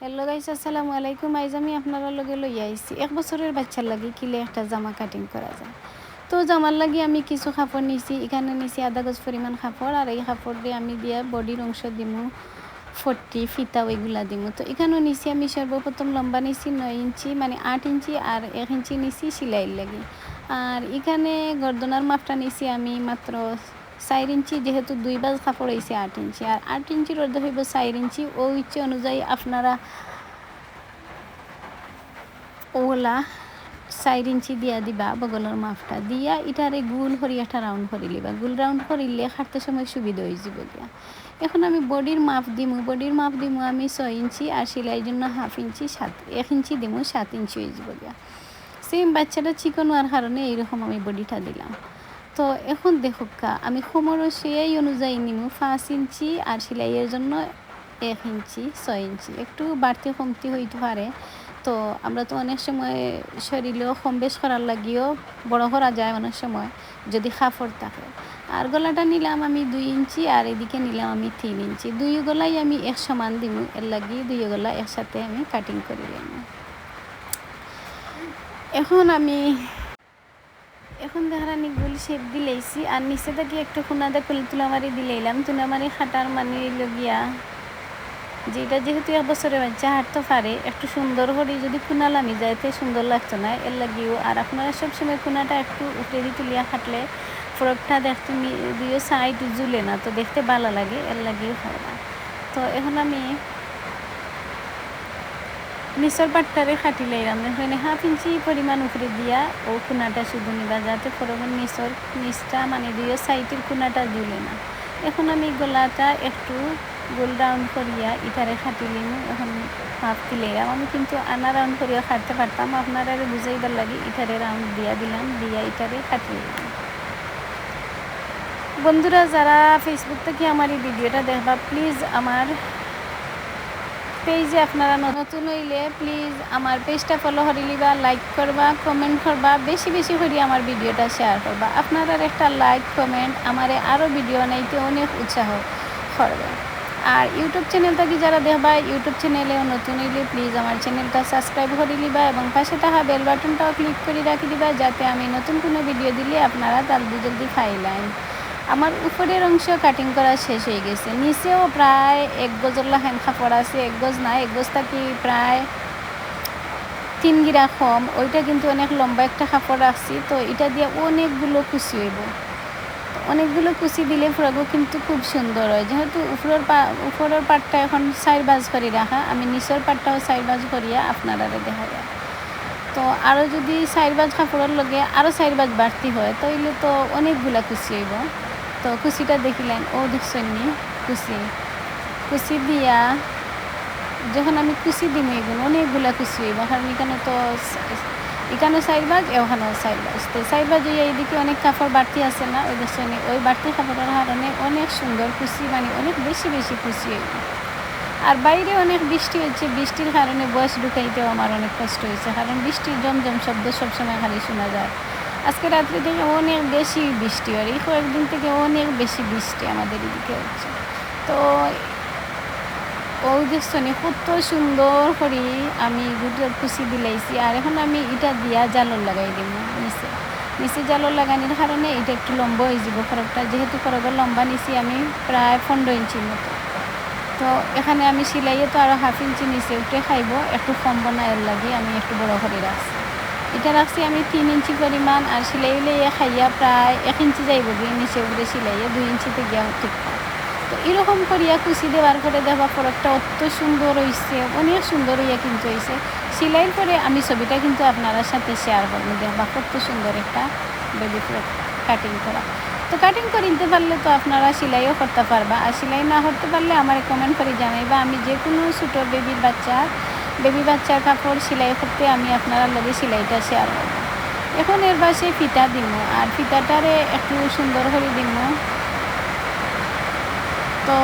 Hello guys, আসসালামু আলাইকুম। আইজ আমি আপনারা লগে লইয়া আইছি 1 বছরের বাচ্চার লাগি কিলে একটা জামা কাটিং করা যায়। তো জামার লাগি আমি কিছু কাপড় নিছি, এখানে নিছি আধা গজ পরিমাণ কাপড়, আর এই কাপড় দিয়ে আমি দিয়া বডির অংশ দিমু, ফট্টি ফিতা ওইগুলা দিমু। তো এখানেও নিছি আমি সর্বপ্রথম লম্বা নিছি 9 ইঞ্চি, মানে 8 ইঞ্চি, আর 1 ইঞ্চি নিছি সেলাইয়ের লাগি। আর এখানে গর্দনার মাপটা নিছি আমি মাত্র 4 ইঞ্চি, যেহেতু 2 বাজ কাপড় হয়েছে 8 ইঞ্চি, আর 8 ইঞ্চির অর্ধ হইব 4 ইঞ্চি। ও ইচ্ছে অনুযায়ী আপনারা ওলা 4 ইঞ্চি দিয়া দিবা, বগলের মাপটা দিয়া এটারে গুল করি একটা রাউন্ড করে লিবা। গুল রাউন্ড করিলে হাঁটতে সময় সুবিধা হয়ে যাব গিয়া। এখন আমি বডির মাপ দিমু আমি 6 ইঞ্চি, আর সেলাই জন্য 1/2 ইঞ্চি 1 ইঞ্চি দিমু, 7 ইঞ্চি হয়ে যাব গিয়া। সেম বাচ্চাটা চিকন হওয়ার কারণে এইরকম আমি বডিটা দিলাম। তো এখন দেখুকা আমি কোমরও সেই অনুযায়ী নিমু 5 ইঞ্চি, আর সেলাইয়ের জন্য 1 ইঞ্চি 6 ইঞ্চি, একটু বাড়তি কমতি হইতে পারে। তো আমরা তো অনেক সময় শরীরেও কম বেশ করার লাগিও বড় করা যায় অনেক সময় যদি কাপড় থাকে। আর গলাটা নিলাম আমি 2 ইঞ্চি, আর এদিকে নিলাম আমি 3 ইঞ্চি। দুই গলাই আমি এক সমান দিমু, এর লাগি দুই গলা একসাথে আমি কাটিং করে নিলাম। এখন দেখারানি গুল শেপ দিলেইছি, আর নিচে থেকে একটু খুনাদা তুলামারি দিলাম। তুলামারি খাটার মানে লগিয়া যেটা যেহেতু 1 বছরের বাচ্চা হাঁটতে পারে, একটু সুন্দর করে যদি খুনালামি যাইতে সুন্দর লাগতো না, এর লাগিও। আর আপনারা সবসময় খুনাটা একটু উপরে দিয়ে তুলিয়া খাটলে ফ্রকটা দেখতে দুইও সাইড ঝুলে না, তো দেখতে ভালো লাগে, এর লাগিও হয় না। তো এখন আমি নিচের পাটটারে খাটি লাইলাম, এখানে 1/2 ইঞ্চি পরিমাণ উপরে দিয়া ও খুনাটা শুধু নিবা, যাতে ফরমের নিচটা মানে দুইও সাইডের খুনাটা ঝুলে না। এখন আমি গলাটা একটু গোল রাউন্ড করিয়া ইটারে খাটি লিমু। এখন হাফ দিলাম আমি, কিন্তু আনা রাউন্ড করিয়া খাটতে পারতাম, আপনারা বুঝাইবার লাগে ইটারে রাউন্ড দিয়া দিলাম, দিয়া ইটারে খাটি লিলাম। বন্ধুরা যারা ফেসবুক থেকে আমার এই ভিডিওটা দেখবা, প্লিজ আমার পেজে আপনারা নতুন হইলে প্লিজ আমার পেজটা ফলো করে লিবা, লাইক করবা, কমেন্ট করবা, বেশি বেশি করে আমার ভিডিওটা শেয়ার করবা। আপনারা একটা লাইক কমেন্ট আমারে আরও ভিডিও বানাইতে অনেক উৎসাহ করবে। আর ইউটিউব চ্যানেলটাকে যারা দেখবা, ইউটিউব চ্যানেলেও নতুন হইলে প্লিজ আমার চ্যানেলটা সাবস্ক্রাইব করে লিবা, এবং পাশে থাকা বেল বাটনটাও ক্লিক করে রাখি দিবা, যাতে আমি নতুন কোনো ভিডিও দিলে আপনারা জলদি পাইলেন। আমার উপরের অংশ কাটিং করা শেষ হয়ে গেছে, নিচেও প্রায় 1 গজের লাখান কাপড় আছে, 1 গজ না, 1 গজ থাকি প্রায় 3 গিরা কম। ওইটা কিন্তু অনেক লম্বা একটা কাপড় রাখছি, তো এটা দিয়ে অনেকগুলো কুচি হইব। অনেকগুলো কুচি দিলে ফ্রকও কিন্তু খুব সুন্দর হয়। যেহেতু উপরের পাটটা এখন 4 বাজ করে রাখা, আমি নিচের পাটটাও 4 বাজ করিয়া আপনারা দেখা যায়। তো আরও যদি 4 বাজ কাপড়ের লগে আরও 4 বাজ বাড়তি হয়, তাইলে তো অনেকগুলা কুচি হইব। তো কুচিটা দেখিলেন, ও দেখছেন নি কুচি দিয়া যখন আমি কুচি দিম, এগুলো অনেকগুলা কুচি হইব, কারণ এখানে 4 বাজ, ওখানেও 4 বাজ। তো 4 বাজ হইয়া এইদিকে অনেক কাপড় বাড়তি আছে না, ওই দেখছেন ওই বাড়তি কাপড়ের কারণে অনেক সুন্দর কুচি, মানে অনেক বেশি বেশি কুচি হইব। আর বাইরে অনেক বৃষ্টি হচ্ছে, বৃষ্টির কারণে বয়স ঢুকাইতেও আমার অনেক কষ্ট হয়েছে, কারণ বৃষ্টির জমজম শব্দ সবসময় খালি শোনা যায়। আজকে রাত্রি থেকে অনেক বেশি বৃষ্টি হয়, এই কয়েকদিন থেকে অনেক বেশি বৃষ্টি আমাদের এদিকে হচ্ছে। তো ওই দেখছেন কত সুন্দর করে আমি দুটোর কুচি দিলাইছি। আর এখন আমি এটা দিয়া জালর লাগাই দিব নিচে জালর লাগানোর কারণে এটা একটু লম্বা হয়ে যাব ফরকটা, যেহেতু ফরকের লম্বা নিচে আমি প্রায় 15 ইঞ্চির মতো। তো এখানে আমি সিলাইয়ে তো আরও 1/2 ইঞ্চি নিচে উঠে খাইব, একটু কম বানাইয়ের লাগে আমি একটু বড় করে রাখছি। এটা রাখছি আমি 3 ইঞ্চি পরিমাণ, আর সিলাইলে খাইয়া প্রায় 1 ইঞ্চি যাইব গিয়ে নিচে উঠে সিলাইয়ে 2 ইঞ্চিতে গিয়া ঠিকঠাক। তো এরকম করিয়া কুচি দেওয়ার পরে দেখবা ফরকটা অত সুন্দর হয়েছে, অনেক সুন্দর হইয়া কিন্তু হয়েছে। সিলাইয়ের পরে আমি ছবিটা কিন্তু আপনার সাথে শেয়ার করবো, দেখবা কত সুন্দর একটা বেবি ফ্রক কাটিং করা। তো কাটিং করে নিতে পারলে তো আপনারা সেলাইও করতে পারবা, আর সেলাই না করতে পারলে আমার কমেন্ট করে জানাইবা, আমি যে কোনো ছোটো বেবি বাচ্চার কাপড় সেলাই করতে আমি আপনারা লগে সেলাইটা শেয়ার করবো। এখন এর বাসে ফিতা দিব, আর ফিতাটারে একটু সুন্দর করে দিব। তো